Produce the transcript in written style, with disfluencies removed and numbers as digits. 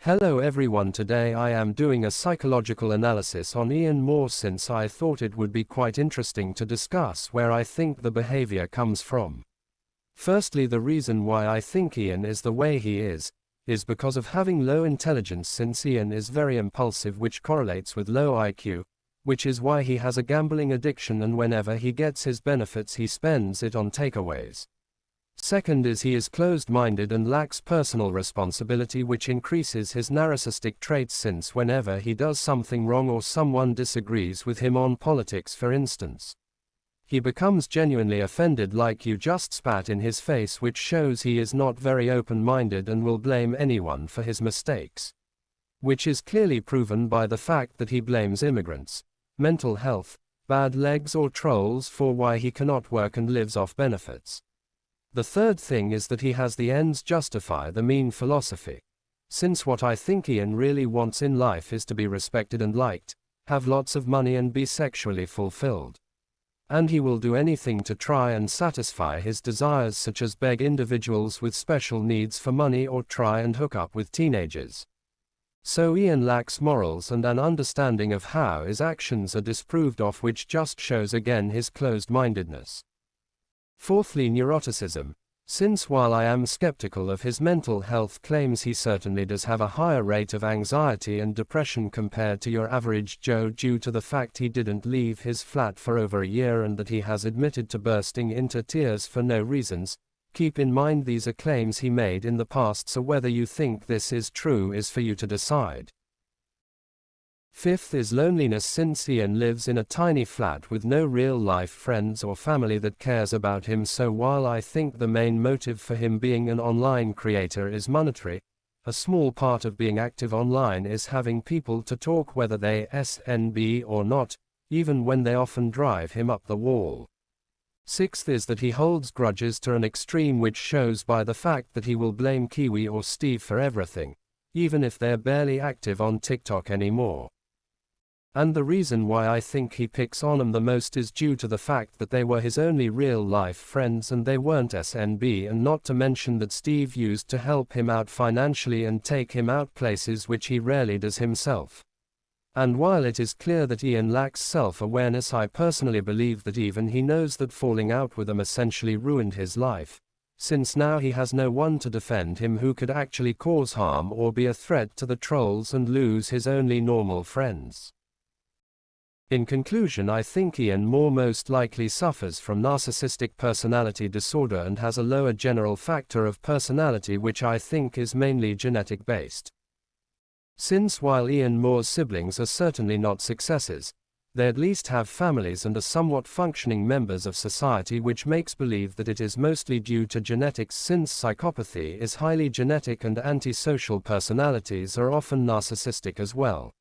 Hello everyone, today I am doing a psychological analysis on Ian Moore since I thought it would be quite interesting to discuss where I think the behavior comes from. Firstly, the reason why I think Ian is the way he is because of having low intelligence, since Ian is very impulsive, which correlates with low IQ, which is why he has a gambling addiction, and whenever he gets his benefits he spends it on takeaways. Second is he is closed-minded and lacks personal responsibility, which increases his narcissistic traits, since whenever he does something wrong or someone disagrees with him on politics, for instance, he becomes genuinely offended, like you just spat in his face, which shows he is not very open-minded and will blame anyone for his mistakes, which is clearly proven by the fact that he blames immigrants, mental health, bad legs or trolls for why he cannot work and lives off benefits. The third thing is that he has the ends justify the mean philosophy, since what I think Ian really wants in life is to be respected and liked, have lots of money and be sexually fulfilled. And he will do anything to try and satisfy his desires, such as beg individuals with special needs for money or try and hook up with teenagers. So Ian lacks morals and an understanding of how his actions are disproved of, which just shows again his closed-mindedness. Fourthly, neuroticism. Since while I am skeptical of his mental health claims, he certainly does have a higher rate of anxiety and depression compared to your average Joe, due to the fact he didn't leave his flat for over a year and that he has admitted to bursting into tears for no reasons. Keep in mind these are claims he made in the past, so whether you think this is true is for you to decide. Fifth is loneliness, since Ian lives in a tiny flat with no real-life friends or family that cares about him. So while I think the main motive for him being an online creator is monetary, a small part of being active online is having people to talk, whether they SNB or not, even when they often drive him up the wall. Sixth is that he holds grudges to an extreme, which shows by the fact that he will blame Kiwi or Steve for everything, even if they're barely active on TikTok anymore. And the reason why I think he picks on them the most is due to the fact that they were his only real-life friends and they weren't SNB, and not to mention that Steve used to help him out financially and take him out places which he rarely does himself. And while it is clear that Ian lacks self-awareness, I personally believe that even he knows that falling out with them essentially ruined his life, since now he has no one to defend him who could actually cause harm or be a threat to the trolls, and lose his only normal friends. In conclusion, I think Ian Moore most likely suffers from narcissistic personality disorder and has a lower general factor of personality, which I think is mainly genetic based. Since while Ian Moore's siblings are certainly not successes, they at least have families and are somewhat functioning members of society, which makes believe that it is mostly due to genetics, since psychopathy is highly genetic and antisocial personalities are often narcissistic as well.